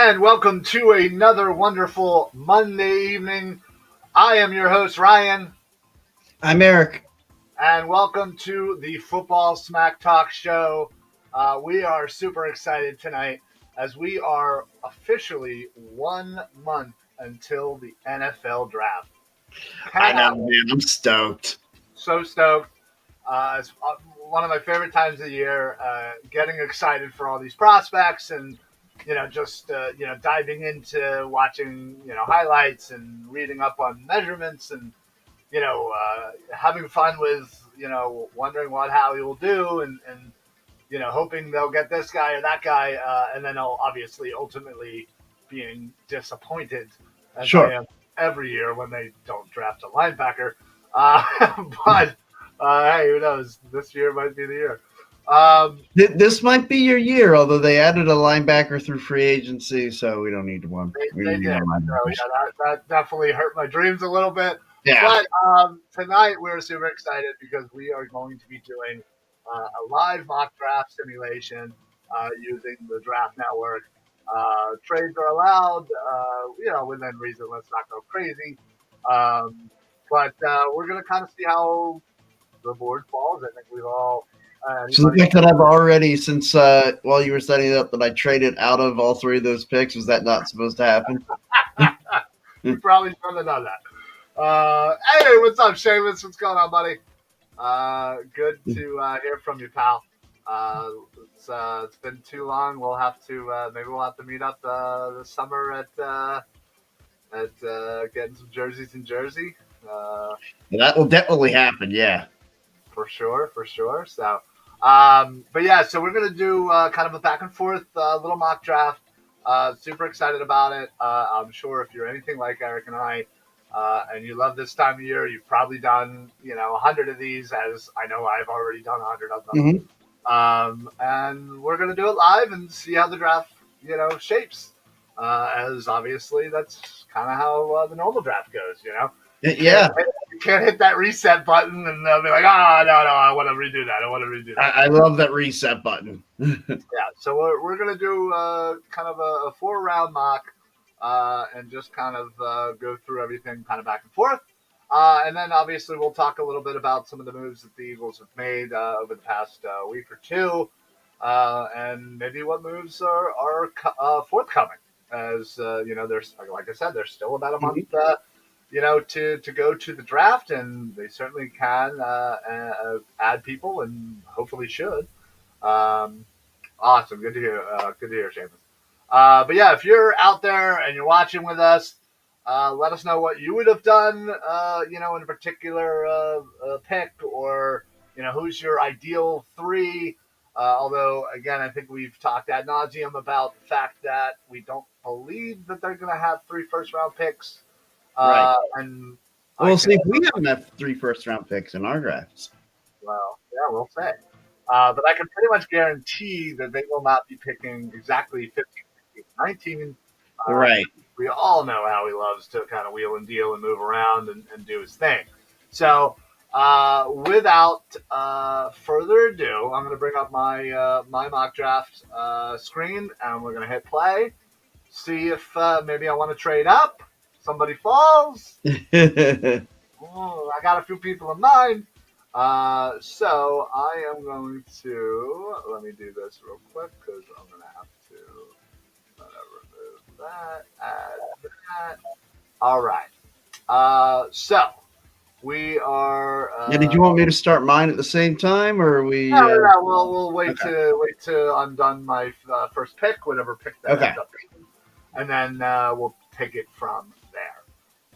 And welcome to another wonderful Monday evening. I am your host, Ryan, I'm Eric. and welcome to the Football Smack Talk Show. We are super excited tonight as we are officially 1 month until the NFL draft. I know, man. I'm stoked. So stoked. It's one of my favorite times of the year. Getting excited for all these prospects and just diving into watching highlights and reading up on measurements and having fun with wondering what Howie will do and hoping they'll get this guy or that guy and then they'll obviously ultimately being disappointed as I am every year when they don't draft a linebacker. But hey, who knows? This year might be the year. This might be your year, although they added a linebacker through free agency, so we don't need one. They did. So, yeah, that definitely hurt my dreams a little bit. Yeah. But tonight we're super excited because we are going to be doing a live mock draft simulation using the Draft Network. Trades are allowed, within reason. Let's not go crazy. But we're going to kind of see how the board falls. I think we've all. So the fact that I've already, since while you were setting it up, that I traded out of all three of those picks, was that not supposed to happen? You probably should have done that. Hey, what's up, Seamus? What's going on, buddy? Good to hear from you, pal. It's been too long. We'll have to maybe we'll have to meet up this summer at getting some jerseys in Jersey. That will definitely happen. Yeah, for sure. So, but yeah, so we're gonna do kind of a back and forth little mock draft. Super excited about it. I'm sure if you're anything like Eric and I, and you love this time of year, you've probably done 100 of these, as I know I've already done 100 of them. And we're gonna do it live and see how the draft shapes. As obviously that's kind of how the normal draft goes. Yeah. You can't hit that reset button and they'll be like, oh, no, I want to redo that. I love that reset button. Yeah, so we're going to do kind of a 4-round mock and just kind of go through everything kind of back and forth. And then obviously we'll talk a little bit about some of the moves that the Eagles have made over the past week or two and maybe what moves are forthcoming. As, there's, like I said, there's still about a month to go to the draft, and they certainly can add people, and hopefully should. Awesome, good to hear. Seamus. But yeah, if you're out there and you're watching with us, let us know what you would have done. In a particular pick, or who's your ideal 3. Although, again, I think we've talked ad nauseum about the fact that we don't believe that they're going to have 3 first-round picks. Right. And we'll see if we haven't had 3 first-round picks in our drafts. Well, yeah, we'll say. But I can pretty much guarantee that they will not be picking exactly 15, 16, 19. Right. We all know how he loves to kind of wheel and deal and move around and do his thing. So, without further ado, I'm going to bring up my mock draft screen, and we're going to hit play. See if maybe I want to trade up. Somebody falls. I got a few people in mind. So I am going to let me do this real quick because I'm going to have to remove that, add that. All right. So we are. Did you want me to start mine at the same time, or are we? No, we'll wait to I'm done my first pick, whatever pick that ends up being, and then we'll take it from there.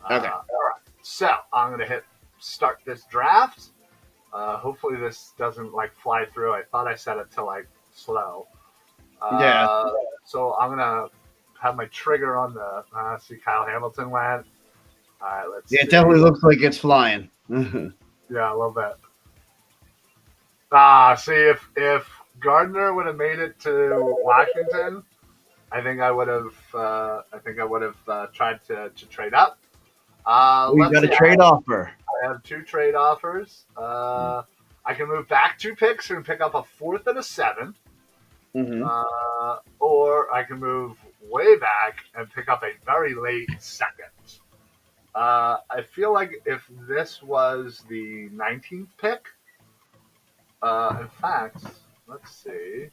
Okay. All right. So I'm going to hit start this draft. Hopefully this doesn't fly through. I thought I set it to slow. Yeah. So I'm going to have my trigger on the see Kyle Hamilton went. All right, let's see. It definitely looks like it's flying. Yeah, a little bit. See if Gardner would have made it to Washington, I think I would have tried to trade up. We got a trade offer. I have 2 trade offers. I can move back 2 picks and pick up a 4th and a 7th. Mm-hmm. Or I can move way back and pick up a very late second. I feel like if this was the 19th pick, in fact, let's see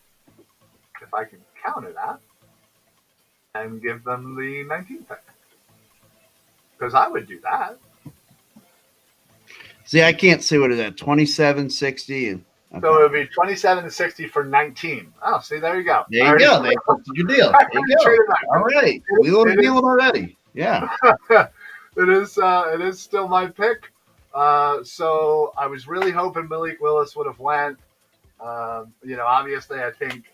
if I can counter that and give them the 19th pick. Because I would do that. See, I can't see what is that, 27, 60, and okay. So it would be 27 to 60 for 19. Oh, see, there you go. There you go. That's your deal. There you go. All right. We were dealing already. Yeah. It is still my pick. So I was really hoping Malik Willis would have went. Obviously, I think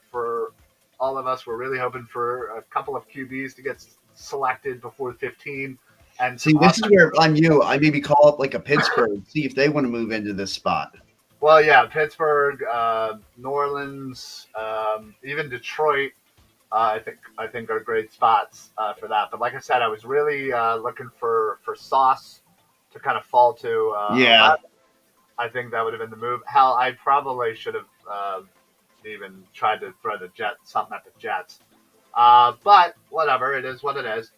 for all of us, we're really hoping for a couple of QBs to get selected before 15. And see, this is where on you, I maybe call up like a Pittsburgh, see if they want to move into this spot. Well, yeah, Pittsburgh, New Orleans, even Detroit. I think are great spots for that. But like I said, I was really looking for Sauce to kind of fall to. Yeah. 11. I think that would have been the move. Hell, I probably should have even tried to throw something at the Jets. But whatever, it is what it is.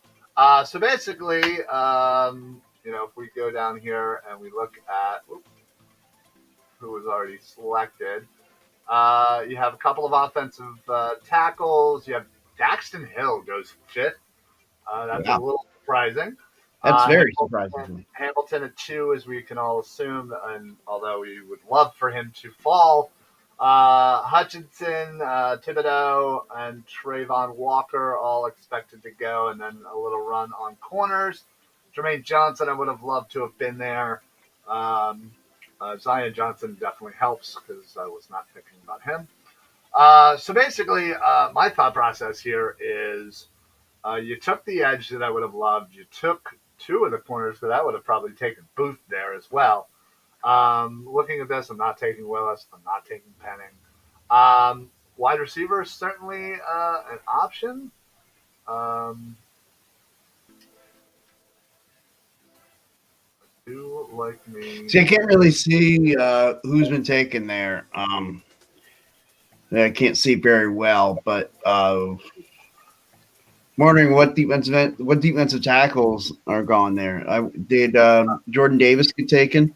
So basically, if we go down here and we look at who was already selected, you have a couple of offensive tackles. You have Daxton Hill goes fifth. That's a little surprising. That's very surprising. Hamilton at 2, as we can all assume, and although we would love for him to fall. Hutchinson, Thibodeau, and Trayvon Walker all expected to go, and then a little run on corners. Jermaine Johnson, I would have loved to have been there. Zion Johnson definitely helps because I was not thinking about him. So basically, my thought process here is you took the edge that I would have loved. You took 2 of the corners that I would have probably taken Booth there as well. Looking at this, I'm not taking Willis. I'm not taking Penning. Wide receiver is certainly an option. Do like me. See, I can't really see who's been taken there. I can't see very well, but wondering what defensive tackles are gone there. Did Jordan Davis get taken?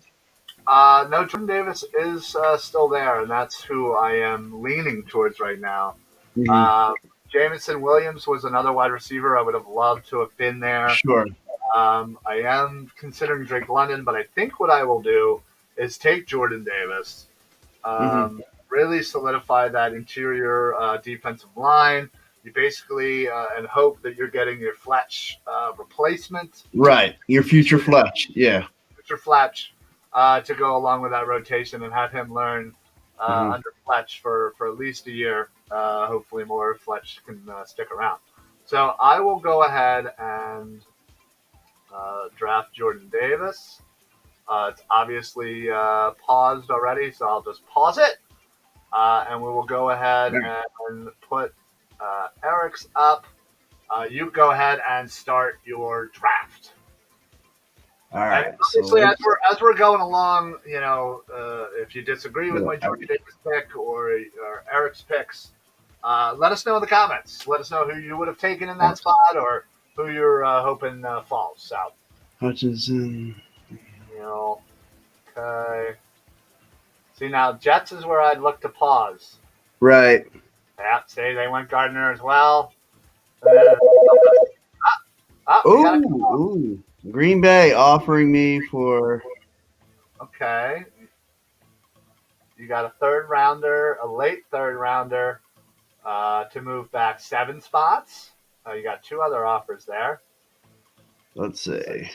No, Jordan Davis is still there, and that's who I am leaning towards right now. Mm-hmm. Jamison Williams was another wide receiver. I would have loved to have been there. Sure. I am considering Drake London, but I think what I will do is take Jordan Davis, really solidify that interior defensive line. You basically and hope that you're getting your Fletch replacement. Right, your future Fletch, yeah. Future Fletch to go along with that rotation and have him learn under Fletch for at least a year. Hopefully more Fletch can stick around. So I will go ahead and draft Jordan Davis. It's obviously paused already, so I'll just pause it. And we will go ahead and put Eric's up. You go ahead and start your draft. All right. And obviously, as we're going along, if you disagree with my Jordan Davis pick or Eric's picks, let us know in the comments. Let us know who you would have taken in that spot or who you're hoping falls. So Hutchinson. Okay. See, now Jets is where I'd look to pause. Right. Yeah, see, they went Gardner as well. Ooh. Green Bay offering me for. Okay. You got a third rounder, a late third rounder to move back 7 spots. You got 2 other offers there. Let's see.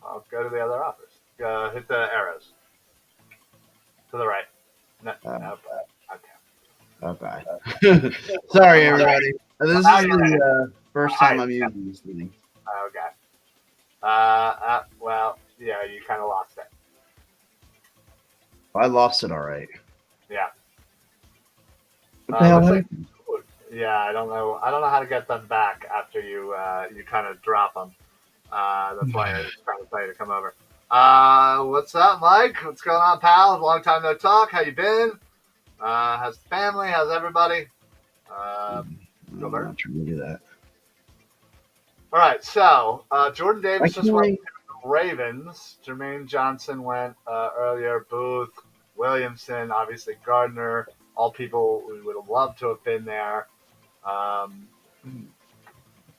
I'll go to the other offers. Hit the arrows. To the right. No, Okay. Sorry, everybody. This is the first time I'm using this meeting. Okay. Well, yeah, you kind of lost it. I lost it all right. Yeah. What the hell happened? Yeah, I don't know how to get them back after you kind of drop them. That's why I was trying to tell you to come over. What's up, Mike? What's going on, pal? Long time no talk. How you been? How's the family? How's everybody? Go I'm Bird. not trying to do that. All right, so Jordan Davis just went Actually, to the Ravens. Jermaine Johnson went earlier. Booth, Williamson, obviously Gardner. All people we would have loved to have been there. Um,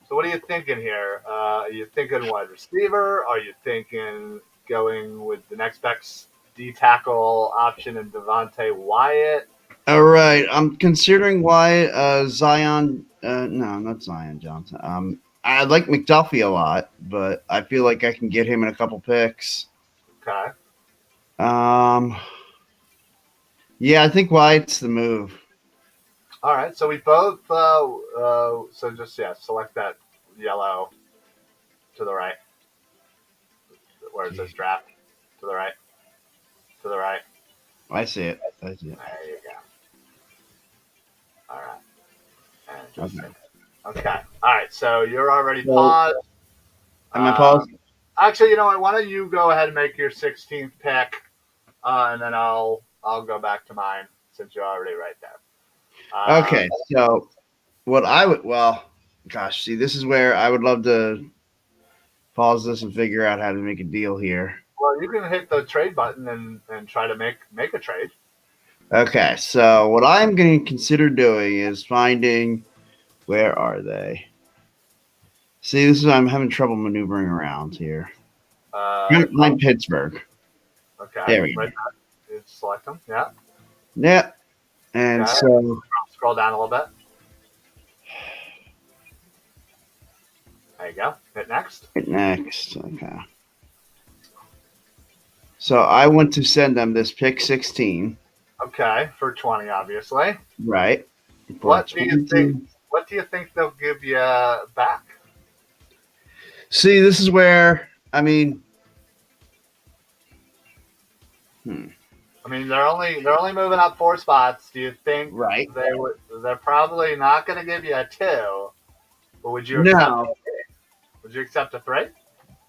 so what are you thinking here? Are you thinking wide receiver? Are you thinking going with the next best D tackle option in Devontae Wyatt? all right. I'm considering why Zion. No, not Zion Johnson. I like McDuffie a lot, but I feel like I can get him in a couple picks. Okay. Um, yeah, I think Wyatt's the move. All right. So we both. So just select that yellow to the right, where it says draft. To the right. To the right. I see it. I see it. There you go. All right. And just Okay. okay. All right. So you're already So, paused. am I paused? Actually, you know what? Why don't you go ahead and make your 16th pick, and then I'll go back to mine since you're already right there. Okay. So, what I would, well, gosh, see, this is where I would love to pause this and figure out how to make a deal here. Well, you can hit the trade button and try to make a trade. Okay. So, what I'm going to consider doing is finding, where are they? See, this is, I'm having trouble maneuvering around here. I'm Pittsburgh. Okay. There we go. Right there. You select them. Yeah. Yeah. And Okay. so, Scroll down a little bit. There you go. Hit next. next. Okay. So, I want to send them this pick 16. Okay, for 20, obviously. Right. What do you think? What do you think they'll give you back? See, this is where, I mean, I mean, they're only moving up 4 spots. Do you think right. They're probably not going to give you a 2, but would you accept? No. Would you accept a 3?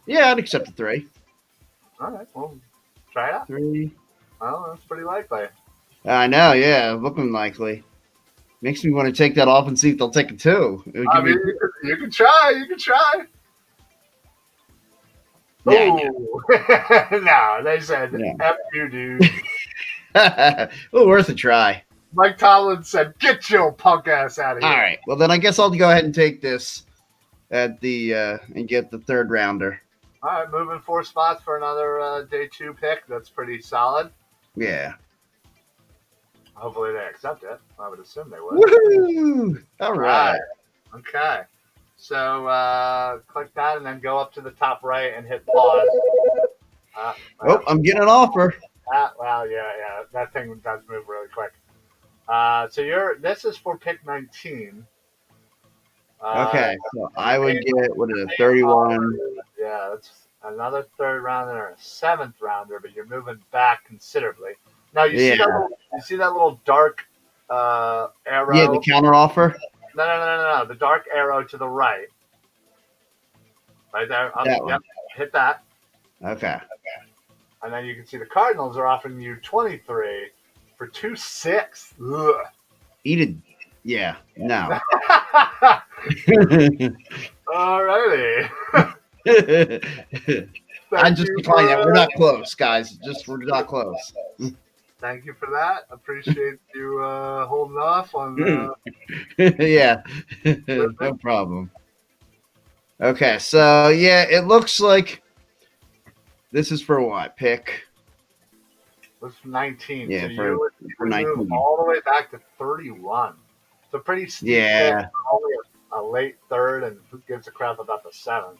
Yeah, I'd accept a 3. All right, well, try it out. 3. Oh, that's pretty likely. I know, yeah, looking likely. Makes me want to take that off and see if they'll take a 2. I mean, you can try. You can try. Yeah, Oh, no, they said, Yeah. F you, dude. Well, worth a try. Mike Tomlin said, get your punk ass out of here. All right. Well, then I guess I'll go ahead and take this at the and get the 3rd rounder. All right, moving 4 spots for another day 2 pick. That's pretty solid. Yeah. Hopefully they accept it. I would assume they would. Woohoo! All right. Okay. So click that and then go up to the top right and hit pause. Oh, I'm getting an offer. Well, yeah. That thing does move really quick. So this is for pick 19. Okay, so I would get, what is it, 31? Yeah, that's another 3rd rounder and a 7th rounder, but you're moving back considerably. Now you see that little dark arrow. Yeah, the counter offer. No. The dark arrow to the right. Right there. Yep. Hit that. Okay. And then you can see the Cardinals are offering you 23 for 2.6. Ugh. Eat it. Yeah. No. Alrighty. I just decline that. We're not close, guys. We're not close. Thank you for that. Appreciate you holding off on. Yeah. No problem. Okay, so yeah, it looks like this is for what? Pick? This is 19. Yeah, so for 19. Move all the way back to 31. It's a pretty steep pick. Only a late 3rd, and who gives a crap about the 7th?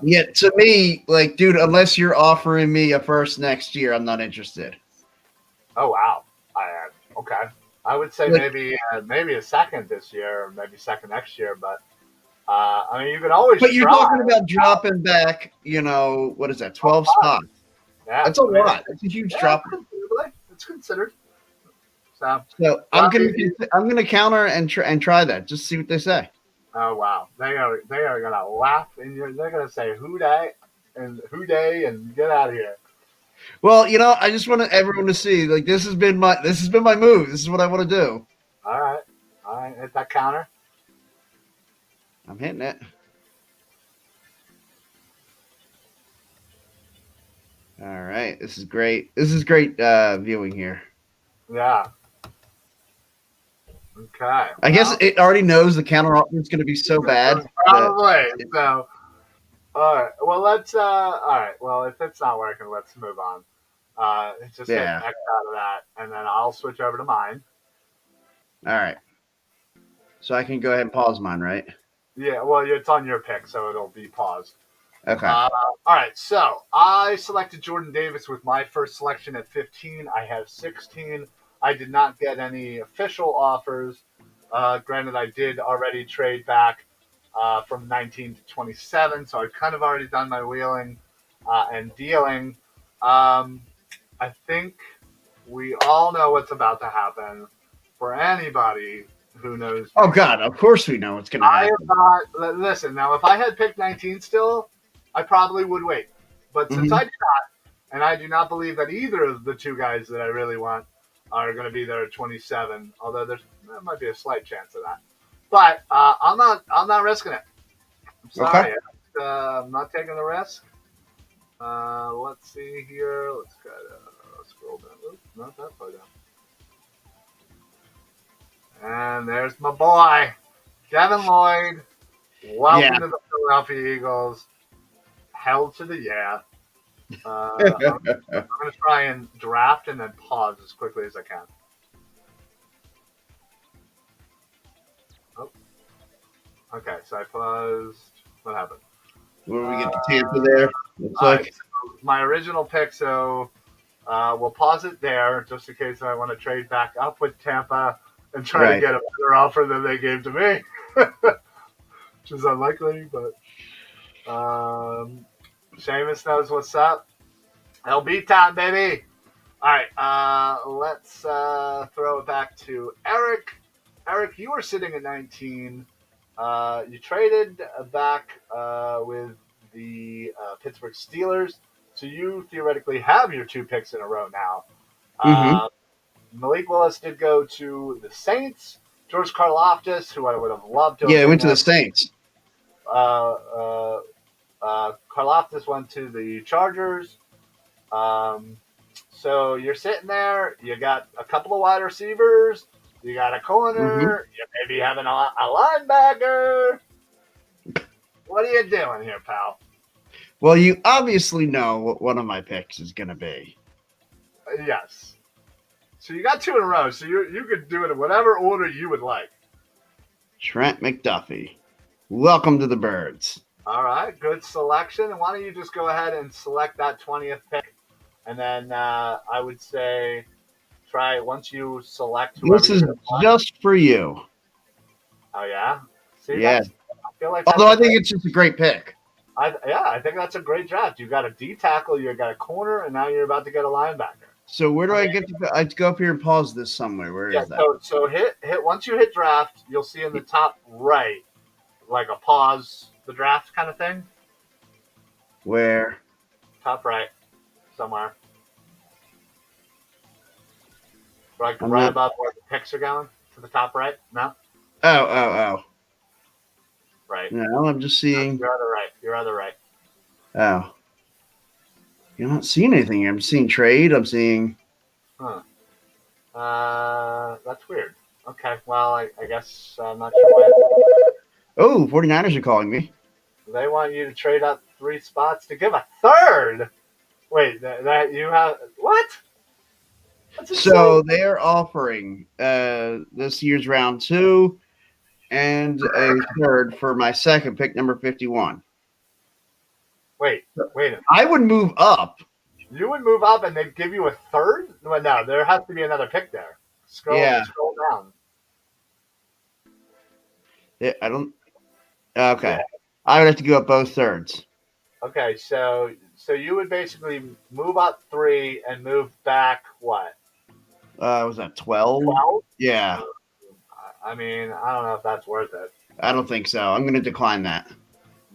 Yeah, to me, like, dude, unless you're offering me a 1st next year, I'm not interested. Oh wow! Okay. I would say maybe a 2nd this year, or maybe 2nd next year. But I mean, you can always. But you're talking about dropping back. What is that? 12 spots. Yeah, that's a lot. That's a huge drop. It's considered. So I'm gonna counter and try that. Just see what they say. Oh wow! They are gonna laugh in your. They're gonna say who day and get out of here. Well, I just want everyone to see, like, this has been my move. This is what I want to do. All right. right, hit that counter. I'm hitting it. All right. This is great. This is great viewing here. Yeah. Okay. I guess it already knows the counter offer is going to be so bad. Probably. So, all right. Well, let's. All right. Well, if it's not working, let's move on. Just hit X out of that, and then I'll switch over to mine. All right. So I can go ahead and pause mine, right? Yeah. Well, it's on your pick, so it'll be paused. Okay. All right. So I selected Jordan Davis with my first selection at 15. I have 16. I did not get any official offers. Granted, I did already trade back from 19 to 27, so I've kind of already done my wheeling and dealing. I think we all know what's about to happen for anybody who knows. Oh, God, of course we know what's going to happen. I have not. Listen, now, if I had picked 19 still, I probably would wait. But since I did not, and I do not believe that either of the two guys that I really want are going to be there at 27, although there might be a slight chance of that. But I'm not risking it. I'm sorry. Okay. I'm not taking the risk. Let's see here. Let's go scroll down. Oops, not that far down. And there's my boy, Devin Lloyd. Welcome to the Philadelphia Eagles. Hell to the yeah. I'm going to try and draft and then pause as quickly as I can. Oh. Okay, so I paused. What happened? Where do we get the Tampa there? Looks like. Right, so my original pick, so we'll pause it there just in case I want to trade back up with Tampa and try to get a better offer than they gave to me, which is unlikely, but Seamus knows what's up. LB time, baby. All right, let's throw it back to Eric. Eric, you were sitting at 19. You traded back with the Pittsburgh Steelers, so you theoretically have your 2 picks in a row now. Malik Willis did go to the Saints. George Karlaftis, who I would have loved to. Yeah, went to the Saints. Karlaftis went to the Chargers. So you're sitting there. You got a couple of wide receivers. You got a corner. You maybe having a linebacker. What are you doing here, pal? Well, you obviously know what one of my picks is going to be. Yes. So you got 2 in a row. So you could do it in whatever order you would like. Trent McDuffie. Welcome to the Birds. All right. Good selection. And why don't you just go ahead and select that 20th pick? And then I would say try once you select whoever. This is just for you. Oh, yeah? See, yeah. I feel like although I think it's just a great pick. I think that's a great draft. You got a D tackle, you got a corner, and now you're about to get a linebacker. So where do I get to? I go up here and pause this somewhere. Where is that? So hit once you hit draft, you'll see in the top right, like a pause the draft kind of thing. Where? Top right, somewhere. Right above where the picks are going to the top right. No. Oh. Right. No, I'm just seeing. You're other right. Oh. You're not seeing anything. I'm seeing trade. I'm seeing. Huh. That's weird. Okay. Well, I guess I'm not sure why. Oh, 49ers are calling me. They want you to trade up 3 spots to give a third. Wait, that you have what? So they are offering this year's round 2 and a third for my second pick, number 51. Wait a minute. I would move up. You would move up and they'd give you a third? Well, no, there has to be another pick there. Scroll down. Yeah, I don't. Okay. Yeah. I would have to go up both thirds. Okay, so you would basically move up 3 and move back what? Was that 12? 12? Yeah. I mean, I don't know if that's worth it. I don't think so. I'm going to decline that.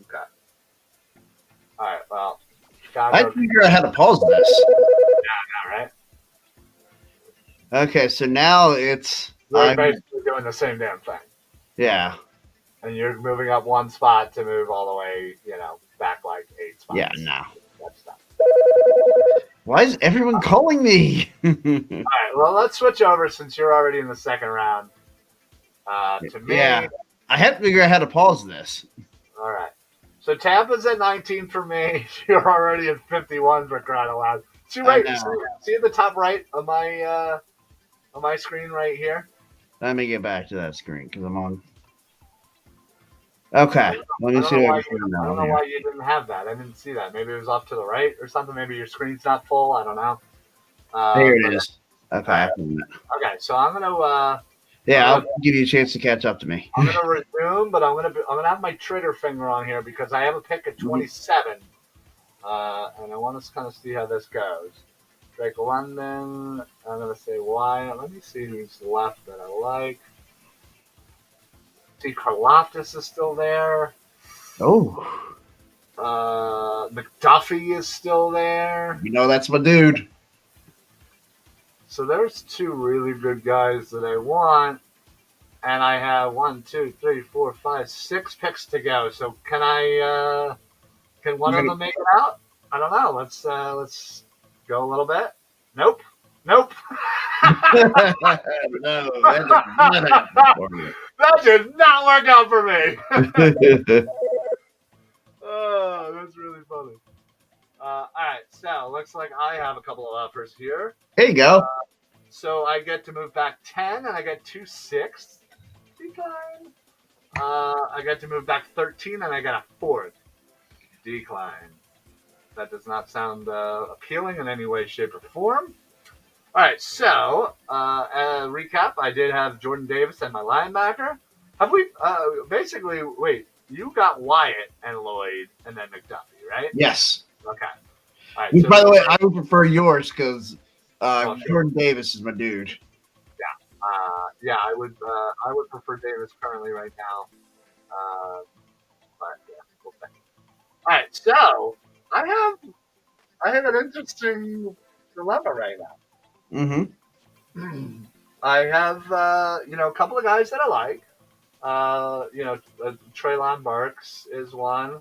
Okay. All right, well. I figure out how to pause this. Yeah, right. Okay, so now it's We're basically doing the same damn thing. Yeah. And you're moving up one spot to move all the way, back like 8 spots. Yeah, no. Why is everyone calling me? All right, well, let's switch over since you're already in the second round. To me. Yeah. I have to figure out how to pause this. All right. So Tampa's at 19 for me. You're already at 51 for crying out loud. See at the top right of my screen right here? Let me get back to that screen because I'm on. Okay. Let me see what I don't know why you didn't have that. I didn't see that. Maybe it was off to the right or something. Maybe your screen's not full. I don't know. There it is. Okay. Okay, so I'm gonna. I'll give you a chance to catch up to me. I'm gonna resume, but I'm gonna have my trigger finger on here because I have a pick at 27, and I want to kind of see how this goes. Drake London. I'm gonna say why. Let me see who's left that I like. See, Karloftis is still there. Oh. McDuffie is still there. That's my dude. So there's 2 really good guys that I want, and I have 1, 2, 3, 4, 5, 6 picks to go. So can one of them make it out? I don't know. Let's go a little bit. Nope. No, that did not work out for me. Oh, that's really funny. All right, so looks like I have a couple of offers here. There you go. So I get to move back 10, and I get 2 6th. Decline. I get to move back 13, and I get a 4th. Decline. That does not sound appealing in any way, shape, or form. All right, so recap. I did have Jordan Davis and my linebacker. Have we basically? Wait, you got Wyatt and Lloyd, and then McDuffie, right? Yes. Okay. All right. Which, by the way, I would prefer yours because Jordan Davis is my dude. Yeah. I would prefer Davis currently right now. But yeah, cool thing. All right, so I have an interesting dilemma right now. Mm-hmm. I have a couple of guys that I like. Treylon Burks is one.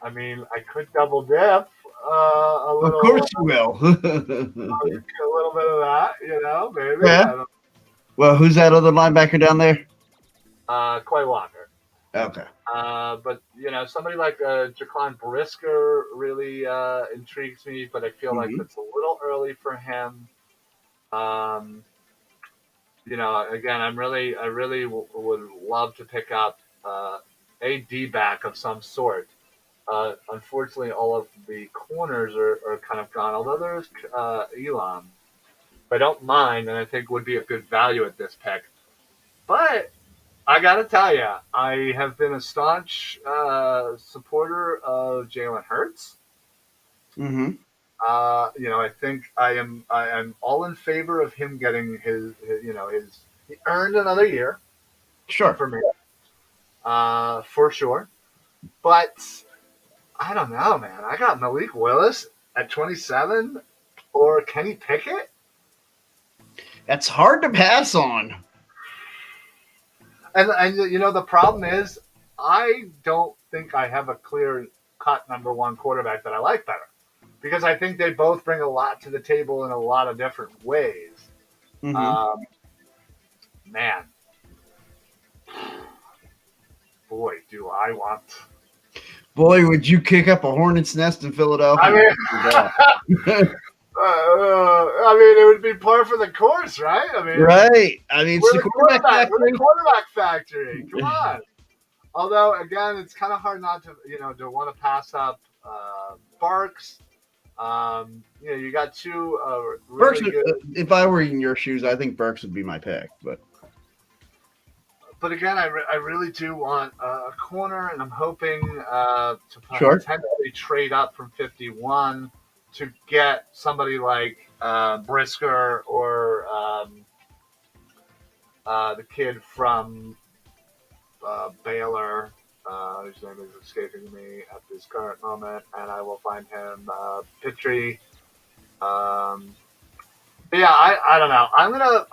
I mean, I could double dip a little. Of course you will. A little bit of that, maybe. Yeah. Well, who's that other linebacker down there? Quay Walker. Okay. But somebody like Jaquan Brisker really intrigues me, but I feel like it's a little early for him. Again, I really would love to pick up a D-back of some sort. Unfortunately, all of the corners are kind of gone, although there's Elam. I don't mind, and I think would be a good value at this pick. But I got to tell you, I have been a staunch supporter of Jalen Hurts. Mm-hmm. I think I am all in favor of him getting his he earned another year. Sure. For me. For sure. But I don't know, man. I got Malik Willis at 27 or Kenny Pickett. That's hard to pass on. And the problem is I don't think I have a clear-cut number one quarterback that I like better. Because I think they both bring a lot to the table in a lot of different ways. Mm-hmm. Man. Boy, do I want... Boy, would you kick up a hornet's nest in Philadelphia? I mean, it would be par for the course, right? Right. I mean, it's we're the quarterback factory. Come on. Although, again, it's kind of hard not to, to want to pass up Barks. You got 2 really Burks, good. If I were in your shoes, I think Burks would be my pick. But again, I really do want a corner, and I'm hoping to potentially trade up from 51 to get somebody like Brisker or the kid from Baylor, whose name is escaping me at this current moment, and I will find him Pitre. Yeah, I don't know. I'm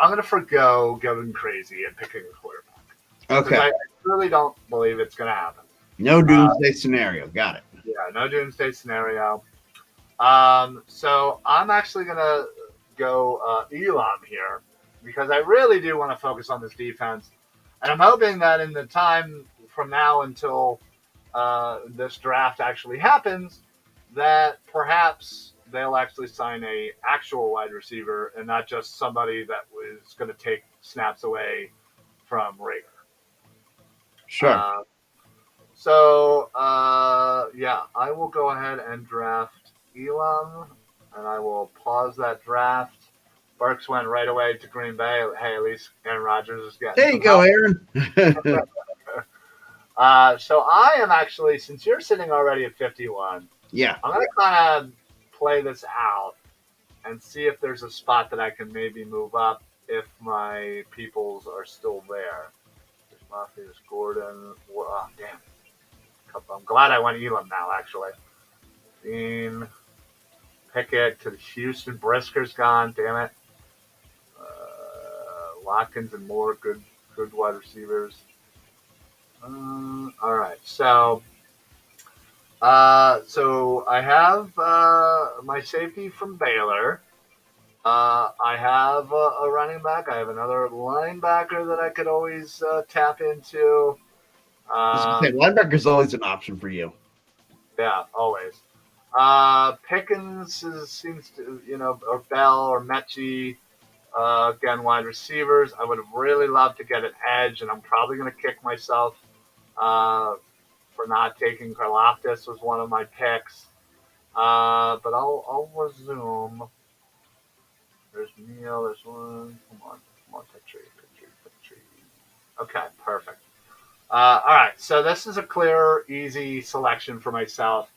gonna forgo going crazy and picking a quarterback because Okay. I really don't believe it's gonna happen. No Uh, doomsday scenario. Got it. yeah, no doomsday scenario. So I'm actually gonna go Elam here because I really do want to focus on this defense, and I'm hoping that in the time from now until this draft actually happens, that perhaps they'll actually sign a actual wide receiver and not just somebody that was going to take snaps away from Rager. Sure. Uh, yeah, I will go ahead and draft Elam, and I will pause that draft. Burks went right away to Green Bay. Hey, at least Aaron Rodgers is getting There you some go, help. Aaron. So I am actually, since you're sitting already at 51, Yeah. I'm going to kind of play this out and see if there's a spot that I can maybe move up if my peoples are still there. There's Murphy, there's Gordon. Oh, damn. I'm glad I went Elam now, actually. Dean, Pickett to the Houston. Brisker's gone. Damn it. Watkins and Moore, good wide receivers. All right. So I have my safety from Baylor. I have a running back. I have another linebacker that I could always tap into. As I said, Um, linebacker's always an option for you. yeah, always. Pickens seems to, or Bell or Mechie, again, wide receivers. I would have really loved to get an edge, and I'm probably going to kick myself uh, for not taking Karlaftis was one of my picks. But I'll resume. There's Neil. There's one. Come on, Petrie. Okay, perfect. All right, so this is a clear, easy selection for myself.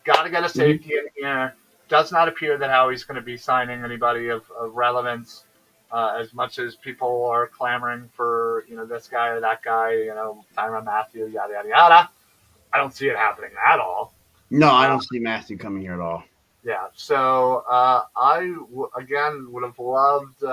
Got to get a Mhm. safety in here. Does not appear that Howie's going to be signing anybody of relevance. As much as people are clamoring for, this guy or that guy, Tyrann Matthew, yada yada yada. I don't see it happening at all. No, I Uh, don't see Matthew coming here at all. Yeah. So again would have loved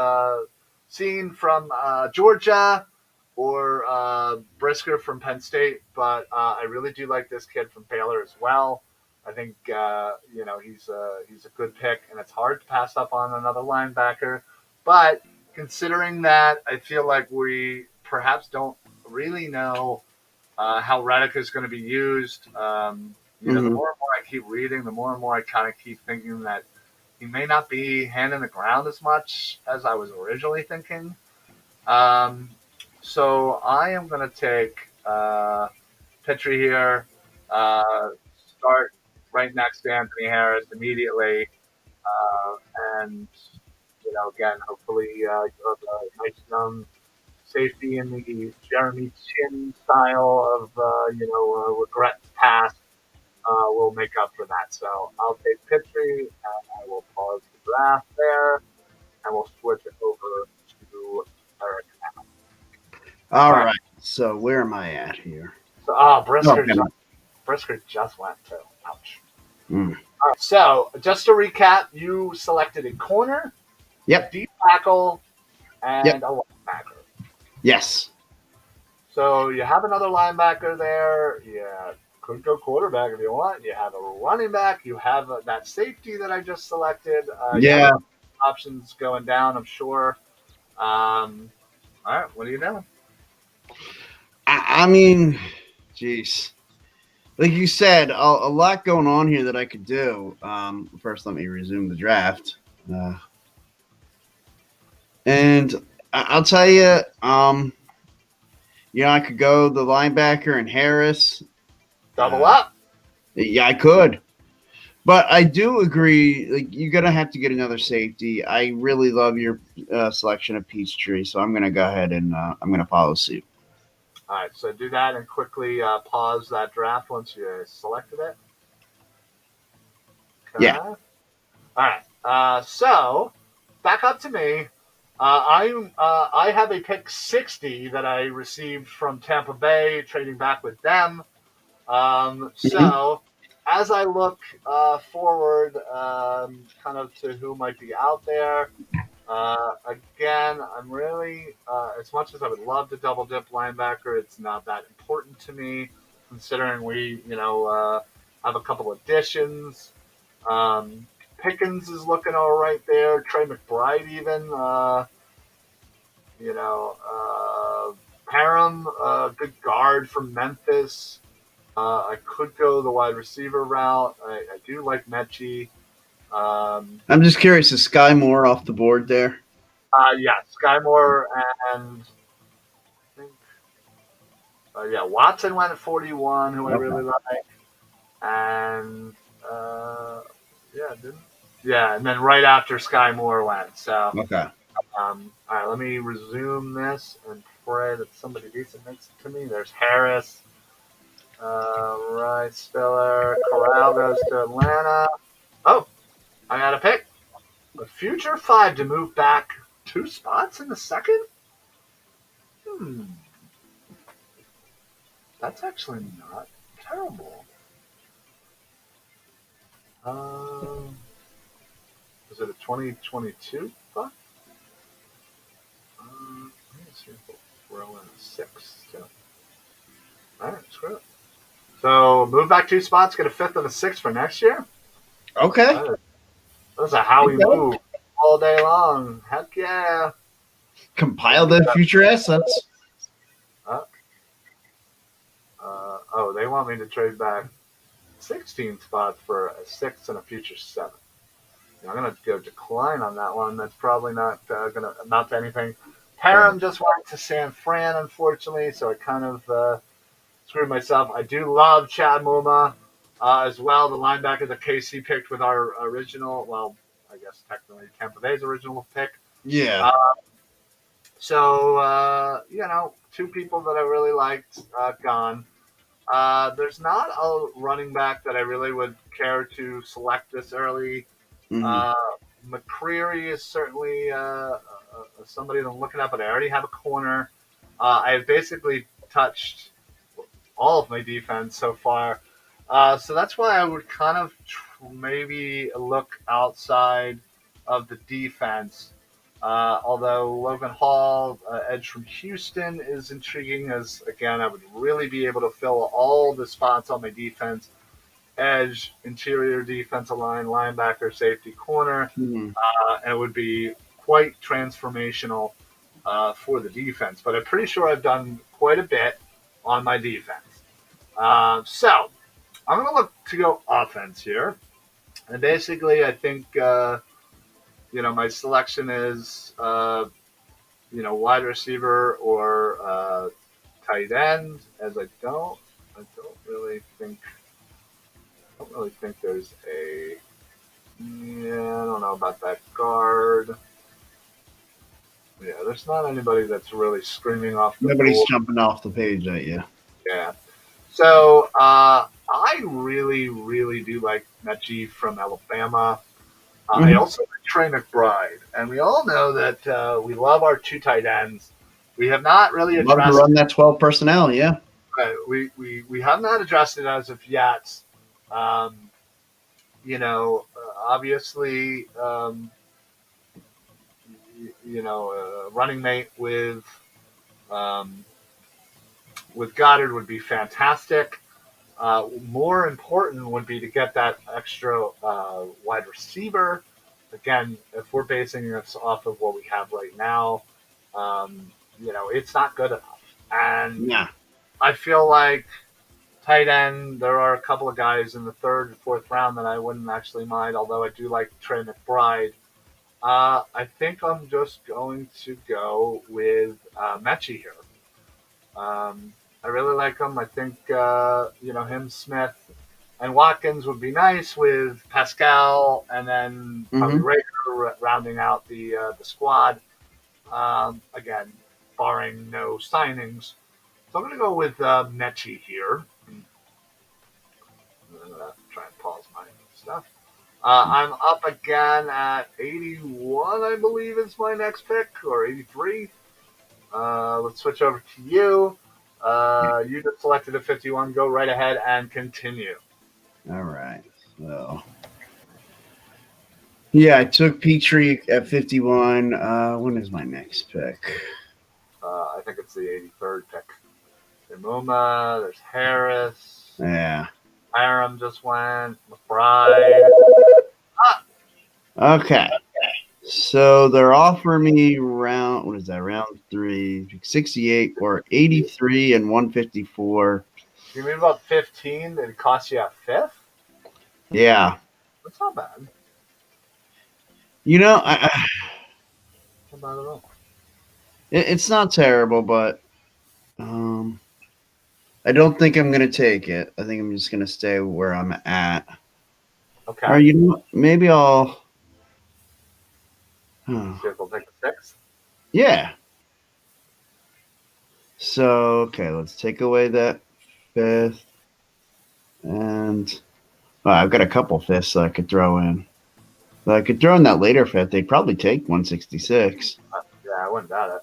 seeing from Georgia or Brisker from Penn State, but I really do like this kid from Baylor as well. I think he's a good pick, and it's hard to pass up on another linebacker. But considering that, I feel like we perhaps don't really know how Reddick is going to be used. The Hmm. more and more I keep reading, the more and more I kind of keep thinking that he may not be hand in the ground as much as I was originally thinking. Um, so I am going to take Petrie here, uh, start right next to Anthony Harris immediately, uh, and again, hopefully you have a nice young safety in the Jeremy Chin style of regrets past will make up for that. So I'll take Pitry and I will pause the draft there and we'll switch it over to Eric. All All right. right. So where am I at here? So Okay. Brisker just went too. Ouch. Mm. All right. So just to recap, you selected a corner, a Yep. deep tackle, Yep. and a linebacker. Yes. So you have another linebacker there. Yeah, could go quarterback if you want. You have a running back. You have that safety that I just selected. You have Yeah. options going down, I'm sure. All right, what are you doing? I mean, jeez. Like you said, a lot going on here that I could do. First, let me resume the draft. Uh, and I'll tell you, I could go the linebacker and Harris. Double Uh, up. yeah, I could. But I do agree. Like you're gonna have to get another safety. I really love your selection of Peachtree, so I'm gonna go ahead and I'm gonna follow suit. All right, so do that and quickly pause that draft once you selected it. Okay. Yeah. All right. So back up to me. I have a pick 60 that I received from Tampa Bay, trading back with them. Mhm. So as I look forward, kind of to who might be out there, Again, I'm really, as much as I would love to double dip linebacker, it's not that important to me, considering we, have a couple additions. Um, Pickens is looking all right there. Trey McBride, even, you know, Parham, good guard from Memphis. I could go the wide receiver route. I do like Mechie. I'm just curious, is Sky Moore off the board there? Yeah, Sky Moore and yeah, Watson went at 41, who I Okay. really like, and uh, yeah, didn't yeah, and then right after Sky Moore went. So, Okay. all right, let me resume this and pray that somebody decent makes it to me. There's Harris, right, Spiller, Corral goes to Atlanta. Oh, I got a pick. A future 5 to move back 2 spots in the second. Hmm, that's actually not terrible. Um, is it a 2022 buck? Let me see if we'll throw in a 6 too. All right, screw it. So move back 2 spots, get a 5th and a 6th for next year. Okay. That's a Howie move all day long. Heck yeah. Compile the future assets. Uh, oh, they want me to trade back 16 spots for a 6 and a future 7. I'm going to go decline on that one. That's probably not going to amount to anything. Parham just went to San Fran, unfortunately, so I kind of screwed myself. I do love Chad Muma as well, the linebacker that KC picked with our original, well, I guess technically Tampa Bay's original pick. Yeah. Uh, so, 2 people that I really liked gone. There's not a running back that I really would care to select this early. Mm-hmm. Uh, McCreary is certainly somebody that I'm looking at, but I already have a corner. I have basically touched all of my defense so far. So that's why I would kind of maybe look outside of the defense. Although Logan Hall, edge from Houston, is intriguing, as again, I would really be able to fill all the spots on my defense: edge, interior defensive line, linebacker, safety, corner, Mm-hmm. and it would be quite transformational for the defense. But I'm pretty sure I've done quite a bit on my defense. So I'm going to look to go offense here. And basically, I think, my selection is, wide receiver or tight end, as I don't really think there's I don't know about that guard. Yeah, there's not anybody that's really screaming off the Nobody's board. jumping off the page at you. Yeah. So I really, really do like Mechie from Alabama. I Mm-hmm. also like Trey McBride, and we all know that we love our 2 tight ends. We have not really Love to addressed run that 12 personnel. Yeah. we have not addressed it as of yet. Um, obviously, running mate um, with Goddard would be fantastic. More important would be to get that extra wide receiver. Again, if we're basing this off of what we have right now, it's not good enough. And Yeah. I feel like tight end, there are a couple of guys in the 3rd and 4th round that I wouldn't actually mind, although I do like Trey McBride. I think I'm just going to go with Mechie here. I really like him. I think him, Smith, and Watkins would be nice with Pascal, and then probably Mm-hmm. Rager rounding out the squad. Again, barring no signings. So I'm going to go with Mechie here. I'm going to try and pause my stuff. I'm up again at 81, I believe is my next pick, or 83. Let's switch over to you. You just selected a 51. Go right ahead and continue. All right. So Yeah, I took Petrie at 51. When is my next pick? I think it's the 83rd pick. There's Muma, there's Harris. Yeah. Hiram just went. McBride. Okay. So they're offering me round, what is that, round 3, 68 or 83 and 154. You mean about 15? It cost you a fifth? Yeah. That's not bad. You know, Not bad at all. it's not terrible, but I don't think I'm going to take it. I think I'm just going to stay where I'm at. Okay. Or you know what? Maybe I'll. Huh. See if we'll take the sixth. Yeah. So, okay, let's take away that fifth. And I've got a couple fifths that I could throw in. But I could throw in that later fifth. They'd probably take 166. Yeah, I wouldn't doubt it.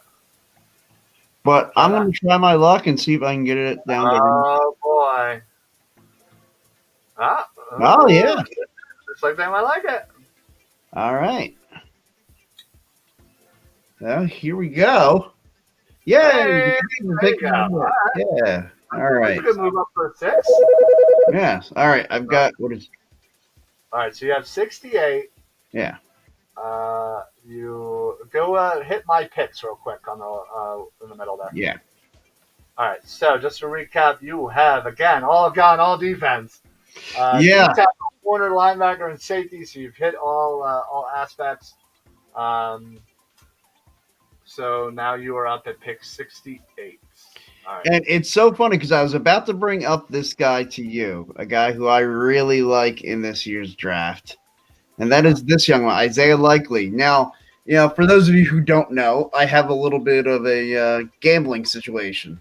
But I'm going to try my luck and see if I can get it down to. Oh, boy. Oh, yeah. Looks like they might like it. All right. Well, here we go. Yay! Hey, there you go. All right. Yeah. All right. You can move up for a 6. Yes. All right. I've got what is. All right, so you have 68. Yeah. You go hit my picks real quick on the in the middle there. Yeah. All right, so just to recap, you have again all defense. Yeah. Corner, linebacker, and safety. So you've hit all aspects. So now you are up at pick 68. All right. And it's so funny because I was about to bring up this guy to you, a guy who I really like in this year's draft. And that is this young one, Isaiah Likely. Now, for those of you who don't know, I have a little bit of a gambling situation.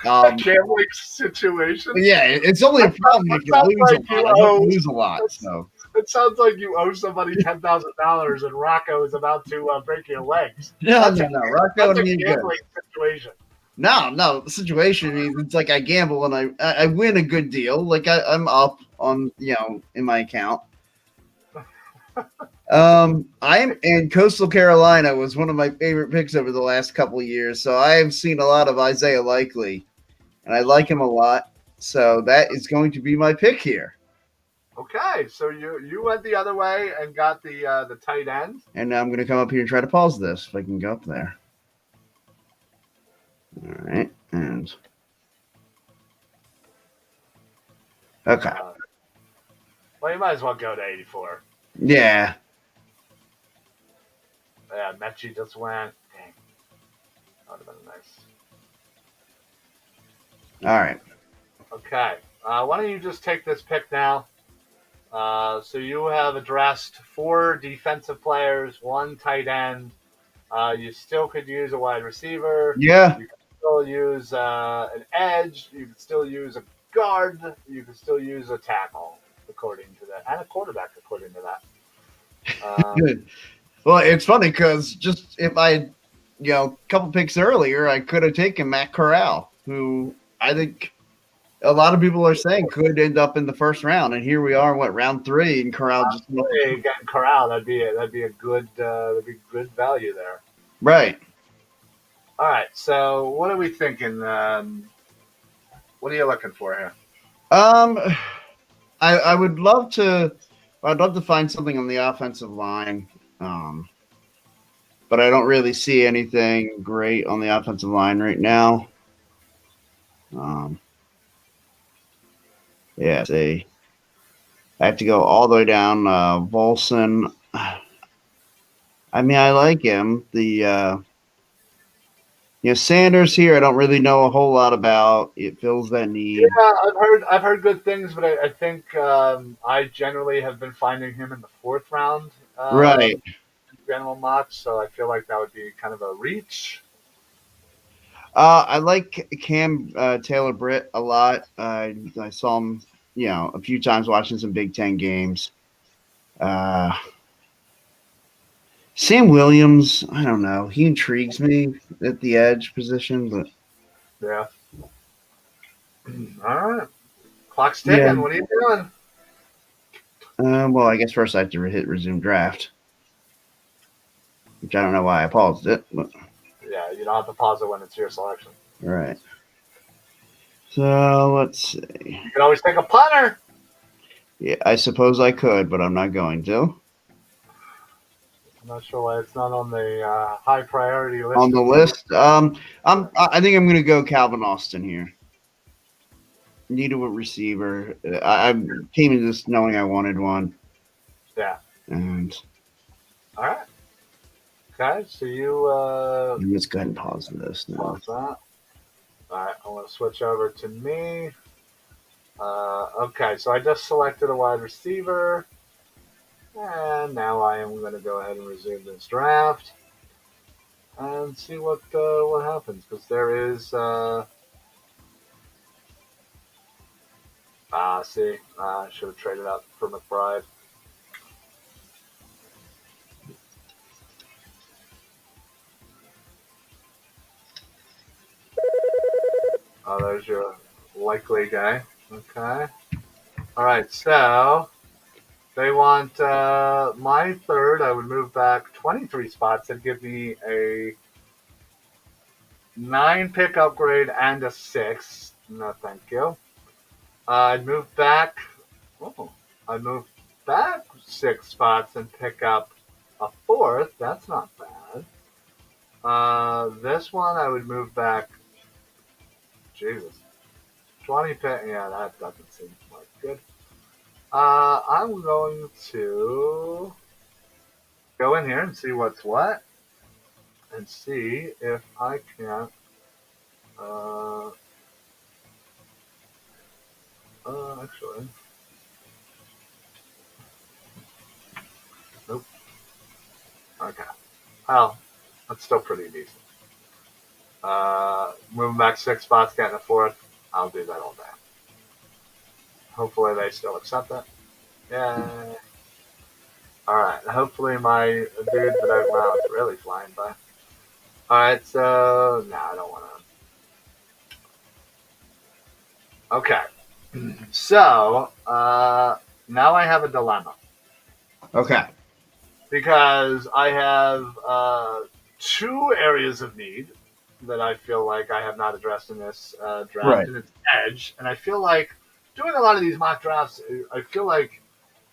Gambling situation? Yeah, it's only a problem if you lose a lot. I don't lose a lot. So. It sounds like you owe somebody $10,000 and Rocco is about to break your legs. No. Rocco that's a gambling situation. No. The situation is it's like I gamble and I win a good deal. Like I'm up on in my account. And Coastal Carolina was one of my favorite picks over the last couple of years. So I have seen a lot of Isaiah Likely, and I like him a lot. So that is going to be my pick here. Okay, so you went the other way and got the tight end. And now I'm going to come up here and try to pause this if I can go up there. All right, and okay. Well, you might as well go to 84. Yeah. Yeah, Mechie just went. Dang. That would have been nice. All right. Okay. Why don't you just take this pick now? So you have addressed 4 defensive players, 1 tight end. You still could use a wide receiver. Yeah. You could still use an edge. You could still use a guard. You could still use a tackle, according to that, and a quarterback, according to that. Good. Well, it's funny because just if I had, a couple picks earlier, I could have taken Matt Corral, who I think a lot of people are saying could end up in the first round, and here we are, round 3, and Corral just getting Corral. That'd be a good value there. Right. All right. So what are we thinking? What are you looking for here? I would love to. I'd love to find something on the offensive line, but I don't really see anything great on the offensive line right now. Yeah, see, I have to go all the way down. Volson. I mean, I like him. The Sanders here, I don't really know a whole lot about. It fills that need. Yeah, I've heard good things, but I think I generally have been finding him in the 4th round. Right. General mocks, so I feel like that would be kind of a reach. I like Cam Taylor Britt a lot. I saw him, a few times watching some Big Ten games. Sam Williams, I don't know. He intrigues me at the edge position, but yeah. All right, clock's ticking. Yeah. What are you Well, I guess first I have to hit resume draft, which I don't know why I paused it. But... Yeah, you don't have to pause it when it's your selection. All right. So let's see. You can always take a punter. Yeah, I suppose I could, but I'm not going to. I'm not sure why it's not on the high priority list. On the list, I think I'm going to go Calvin Austin here. Need a receiver. I came into this knowing I wanted one. Yeah. And all right. Okay, so you. Let's go ahead and pause this now. Pause that. All right, I want to switch over to me. Okay, so I just selected a wide receiver. And now I am going to go ahead and resume this draft and see what happens, because there is see, I should have traded up for McBride. Oh, there's your likely guy. Okay. All right, so they want my third. I would move back 23 spots and give me a 9 pick upgrade and a 6. No, thank you. I'd move back. Oh, I'd move back 6 spots and pick up a 4th. That's not bad. This one I would move back. Jesus, 20 pick. Yeah, that doesn't seem like good. I'm going to go in here and see what's what, and see if I can. Actually, nope. Okay. Well, that's still pretty decent. Moving back 6 spots, getting a 4th. I'll do that all day. Hopefully they still accept it. Yeah. All right. Hopefully my dude that wow, it's really flying by. All right. So no, I don't want to. Okay. So now I have a dilemma. Okay. Because I have 2 areas of need that I feel like I have not addressed in this draft, right. And it's edge. And I feel like doing a lot of these mock drafts, I feel like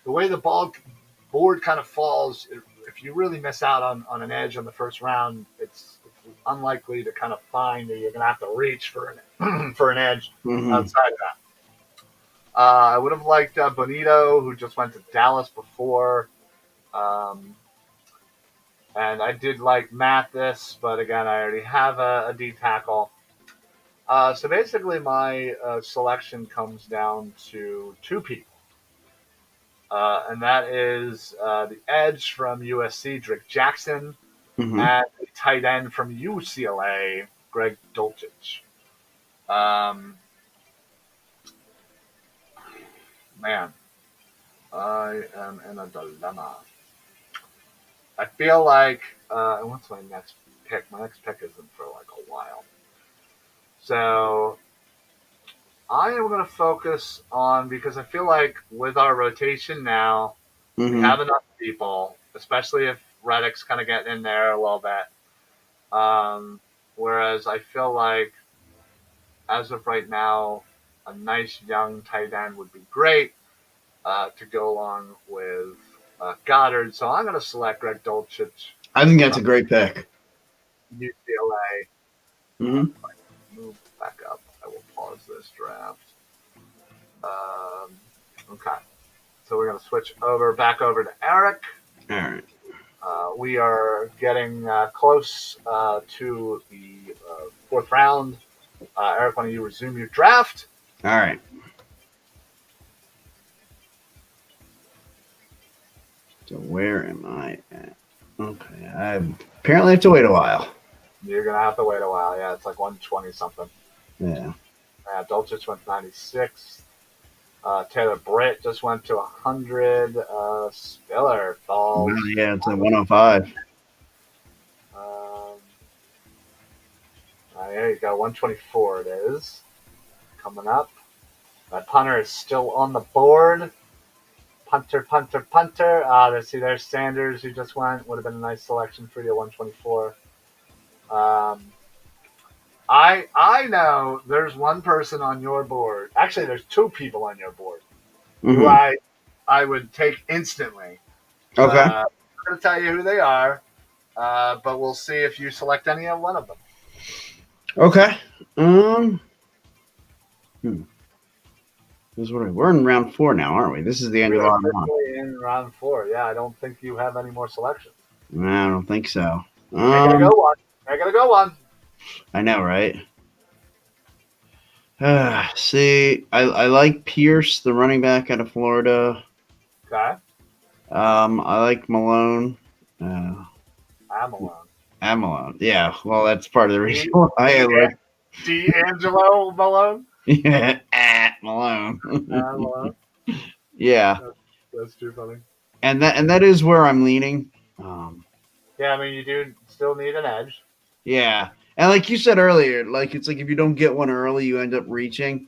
the way the board kind of falls, if you really miss out on an edge on the first round, it's unlikely to kind of find that you're going to have to reach for an for an edge outside of that. I would have liked Bonito, who just went to Dallas before. And I did like Mathis, but again, I already have a D tackle. So basically, my selection comes down to 2 people. And that is the edge from USC, Drake Jackson, and the tight end from UCLA, Greg Dulcich. Man, I am in a dilemma. I feel like, what's my next pick? My next pick isn't for like a while. So I am going to focus on, because I feel like with our rotation now, we have enough people, especially if Reddick's kind of getting in there a little bit. Whereas I feel like, as of right now, a nice young tight end would be great to go along with Goddard. So I'm going to select Greg Dulcich. I think that's a great pick. UCLA. Move back up. I will pause this draft. Okay. So we're going to switch back over to Eric. All right. We are getting close to the 4th round. Eric, why don't you resume your draft? All right. So where am I at? Okay. I apparently have to wait a while. You're going to have to wait a while. Yeah, it's like 120 something. Yeah. Dulcich went 96. Taylor Britt just went to 100. Spiller falls. Yeah, it's at 105. There you go. 124 it is. Coming up. That punter is still on the board. punter, punter, punter. Let's see, there's Sanders who just went. Would have been a nice selection for you, 124. Um, I know there's one person on your board. Actually, there's two people on your board who Mm-hmm. I would take instantly. Okay. I'm going to tell you who they are, but we'll see if you select any of one of them. Okay. We're in round 4 now, aren't we? This is the end of round 1. In round 4, yeah. I don't think you have any more selections. I don't think so. I gotta go one. I gotta go one. I know, right? See, I like Pierce, the running back out of Florida. Okay. I like Malone. I'm alone. I'm Malone. Yeah, well, that's part of the reason why I like D'Angelo Malone. Yeah, at Malone. Malone. Yeah, that's too funny. And that is where I'm leaning. Yeah, I mean, you do still need an edge. Yeah, and like you said earlier, like it's like if you don't get one early, you end up reaching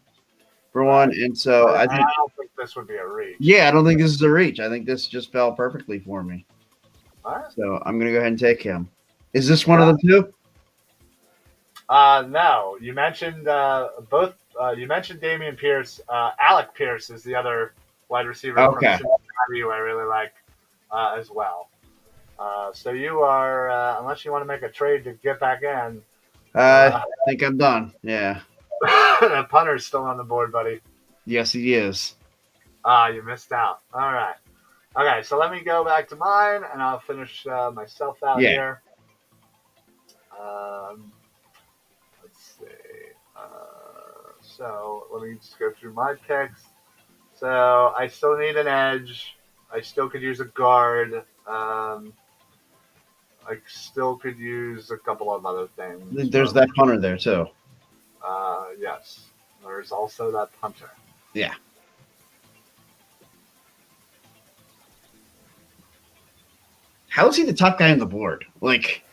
for one, and so I don't think this would be a reach. Yeah, I don't think this is a reach. I think this just fell perfectly for me. All right. So I'm gonna go ahead and take him. Is this one of the two? No. You mentioned both. You mentioned Dameon Pierce. Alec Pierce is the other wide receiver from Cincinnati who I really like as well. So you are, unless you want to make a trade to get back in. I think I'm done. Yeah. The punter's still on the board, buddy. Yes, he is. You missed out. All right. Okay, so let me go back to mine, and I'll finish myself out here. Let's see. So let me just go through my picks. So I still need an edge. I still could use a guard. I still could use a couple of other things. There's that punter there too. Yes. There's also that punter. Yeah. How is he the top guy on the board? Like,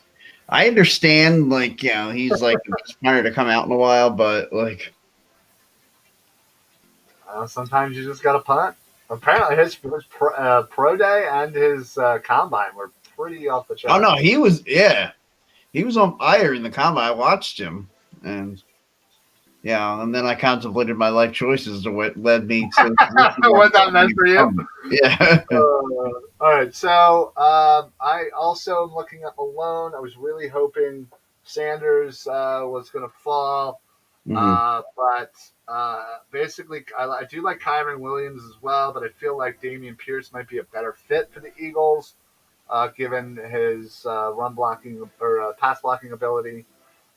I understand, like, you know, he's like the best punter to come out in a while, but like, sometimes you just got to punt. Apparently, his pro day and his combine were pretty off the chart. Oh no, he was on fire in the combine. I watched him, and and then I contemplated my life choices to what led me to what that meant for you. Yeah. All right, so I also am looking at Malone. I was really hoping Sanders was going to fall, but basically I do like Kyron Williams as well, but I feel like Dameon Pierce might be a better fit for the Eagles, given his run blocking or pass blocking ability.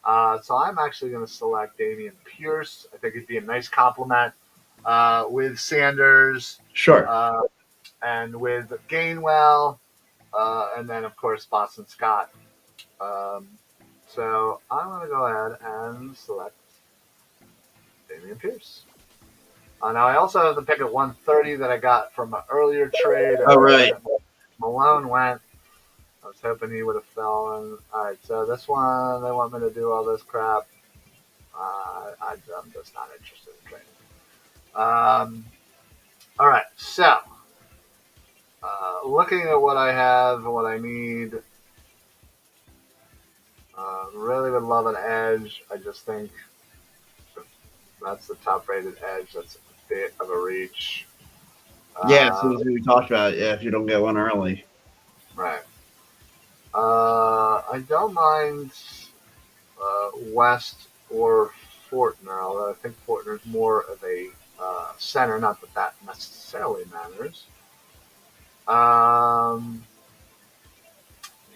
So I'm actually going to select Dameon Pierce. I think it'd be a nice compliment with Sanders. Sure. And with Gainwell, and then, of course, Boston Scott. So I'm going to go ahead and select Dameon Pierce. Now, I also have the pick at 130 that I got from an earlier trade. Oh, right. Malone went. I was hoping he would have fallen. All right, so this one, they want me to do all this crap. I'm just not interested in trading. All right, so looking at what I have and what I need, really would love an edge. I just think that's the top-rated edge. That's a bit of a reach. Yeah, so as we talked about, if you don't get one early. Right. I don't mind West or Fortner, although I think Fortner is more of a center. Not that necessarily matters.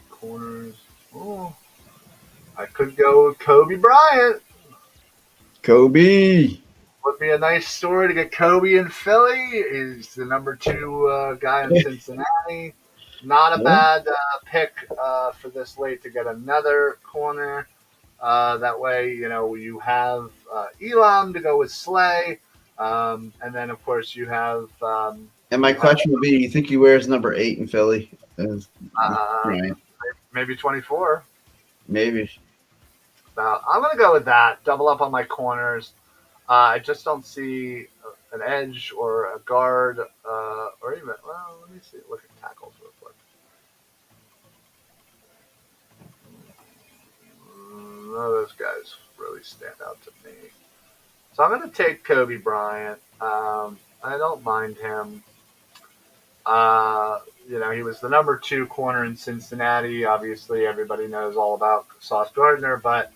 Corners. Oh, I could go with Kobe Bryant. Kobe would be a nice story to get Kobe in Philly. He's the number 2 guy in Cincinnati. Not a bad pick for this late to get another corner. That way, you have Elam to go with Slay. And then, of course, you have. And my question would be: you think he wears number 8 in Philly? Maybe 24. Maybe. I'm going to go with that. Double up on my corners. I just don't see an edge or a guard or even a minute. Well, let me see. Look at tackles real quick. None of those guys really stand out to me. So I'm going to take Kobe Bryant. I don't mind him. He was the number 2 corner in Cincinnati. Obviously, everybody knows all about Sauce Gardner, but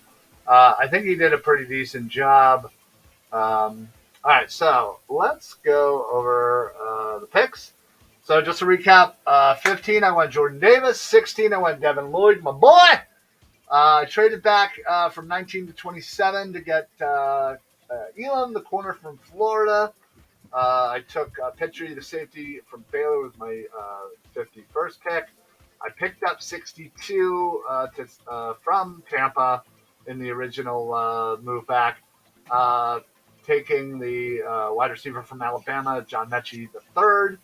I think he did a pretty decent job. All right, so let's go over the picks. So just to recap, 15, I went Jordan Davis. 16, I went Devin Lloyd, my boy. I traded back from 19 to 27 to get Elam, the corner from Florida. I took Petrie, the safety from Baylor, with my 51st pick. I picked up 62 from Tampa in the original move back, taking the wide receiver from Alabama, John Mechie the third.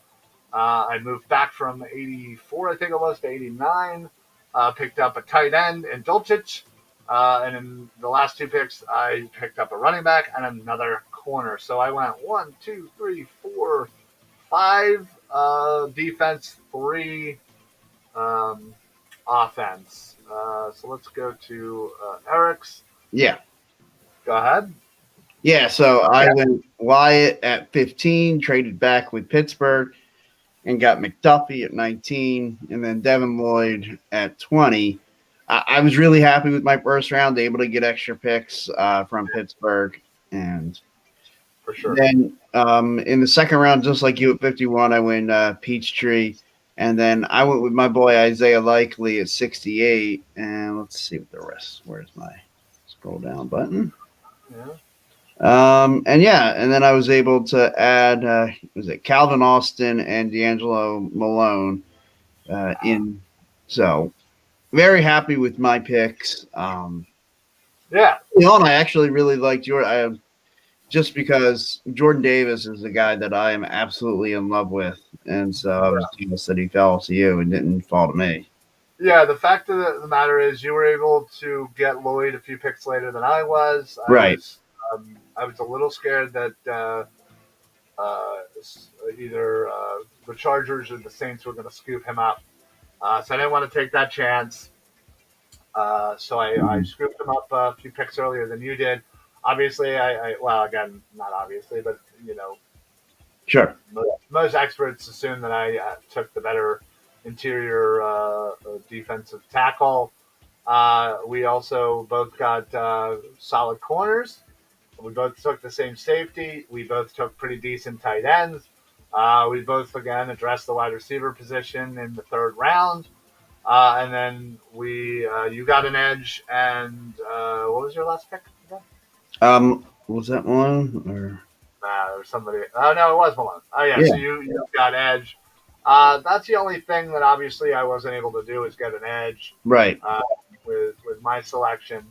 I moved back from 84, I think it was, to 89. Picked up a tight end in Dulcich. And in the last 2 picks, I picked up a running back and another corner. So I went 1, 2, 3, 4, 5 defense, 3 offense. So let's go to Eric's. Yeah. Go ahead. Yeah, so I went Wyatt at 15, traded back with Pittsburgh, and got McDuffie at 19, and then Devin Lloyd at 20. I was really happy with my first round, able to get extra picks from Pittsburgh. And for sure. Then in the second round, just like you at 51, I went Peachtree. And then I went with my boy Isaiah Likely at 68. And let's see what the rest. Where's my scroll down button? Yeah. And then I was able to add, was it Calvin Austin and D'Angelo Malone in. So very happy with my picks. Yeah. I actually really liked just because Jordan Davis is the guy that I am absolutely in love with. And so I was jealous that he fell to you and didn't fall to me. Yeah, the fact of the matter is you were able to get Lloyd a few picks later than I was. Right. I was a little scared that either the Chargers or the Saints were going to scoop him up. So I didn't want to take that chance. So I scooped him up a few picks earlier than you did. Obviously, again, not obviously, but, Sure. Most experts assume that I took the better interior defensive tackle. We also both got solid corners. We both took the same safety. We both took pretty decent tight ends. We both, again, addressed the wide receiver position in the 3rd round. And then you got an edge. And what was your last pick again? Was that one? Or? There was somebody. Oh, no, it was Malone. Oh, yeah. So you got edge. That's the only thing that obviously I wasn't able to do is get an edge. Right. With my selection.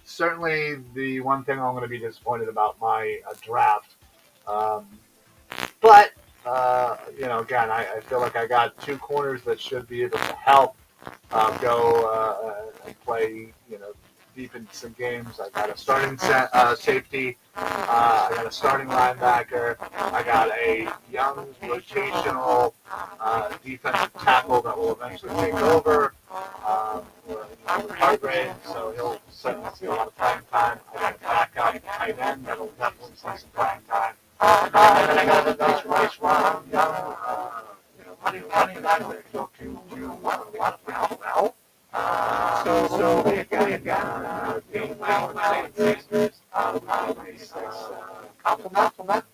Certainly the one thing I'm going to be disappointed about my draft. But, again, I feel like I got 2 corners that should be able to help go and play, deep in some games. I got a starting safety. I got a starting linebacker. I got a young rotational defensive tackle that will eventually take over. Hargrave, so he'll certainly see a lot of playing time. I got a backup tight end that'll definitely see some playing time. And then I got a nice young, running back that he'll do a lot of well. So again, being my Sixers, compliment.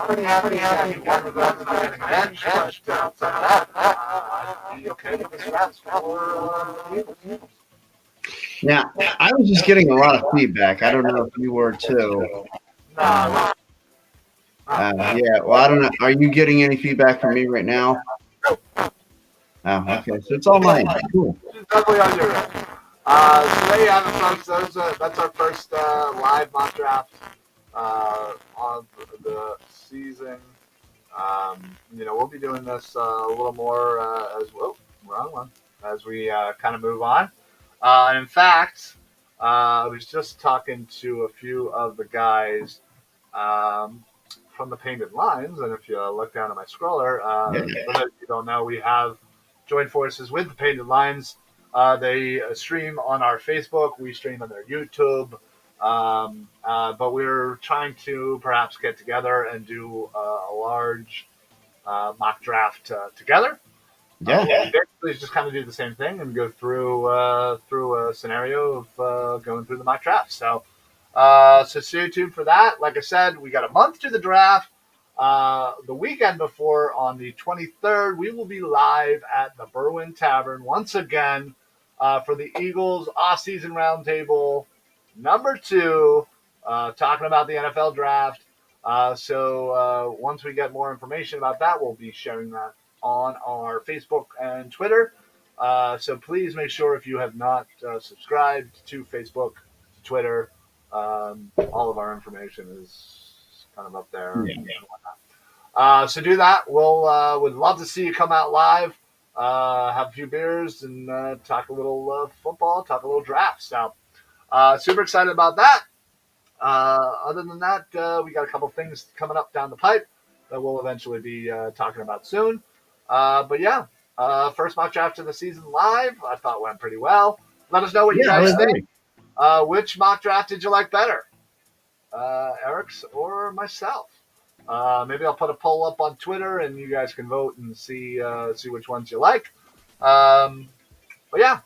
Pretty happy. Got to go to the bench, touchdown, some of that. I'd be okay with this round for Now, I was just getting a lot of feedback. I don't know if you were too. Well, I don't know. Are you getting any feedback from me right now? Oh, okay. So it's all mine. Cool. Definitely on your end. So there you have it, folks. That's our first live mock draft of the season. We'll be doing this a little more as well. Wrong one. As we kind of move on. In fact, I was just talking to a few of the guys from the Painted Lines. And if you look down at my scroller, Yeah. for those you don't know, we have joined forces with the Painted Lines. They stream on our Facebook. We stream on their YouTube. But we're trying to perhaps get together and do a large mock draft together. Yeah. Basically, just kind of do the same thing and go through a scenario of going through the mock draft. So stay tuned for that. Like I said, we got a month to the draft. The weekend before, on the 23rd, we will be live at the Berwyn Tavern once again for the Eagles off-season roundtable number 2, talking about the NFL draft. So once we get more information about that, we'll be sharing that on our Facebook and Twitter. So please make sure, if you have not subscribed to Facebook, to Twitter, all of our information is kind of up there. Yeah. And whatnot. So do that. We'll would love to see you come out live, have a few beers, and talk a little football, talk a little draft. So super excited about that. Other than that, we got a couple things coming up down the pipe that we'll eventually be talking about soon. But yeah, first mock draft of the season live, I thought went pretty well. Let us know what you guys think. Which mock draft did you like better, Eric's or myself? Maybe I'll put a poll up on Twitter, and you guys can vote and see which ones you like. But yeah.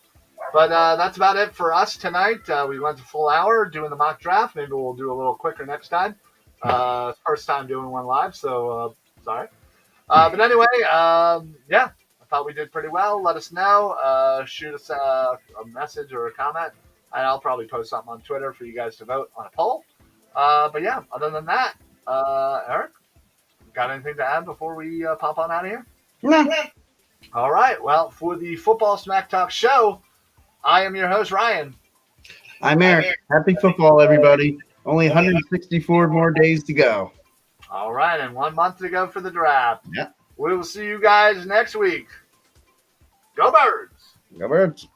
But that's about it for us tonight. We went a full hour doing the mock draft. Maybe we'll do a little quicker next time. First time doing one live, so sorry. But anyway, yeah, I thought we did pretty well. Let us know. Shoot us a message or a comment, and I'll probably post something on Twitter for you guys to vote on a poll. But yeah, other than that, Eric, got anything to add before we pop on out of here? No. All right. Well, for the Football Smack Talk show, I am your host, Ryan. I'm Eric. Happy football, everybody. Only 164 more days to go. All right, and 1 month to go for the draft. Yep. We will see you guys next week. Go Birds! Go Birds.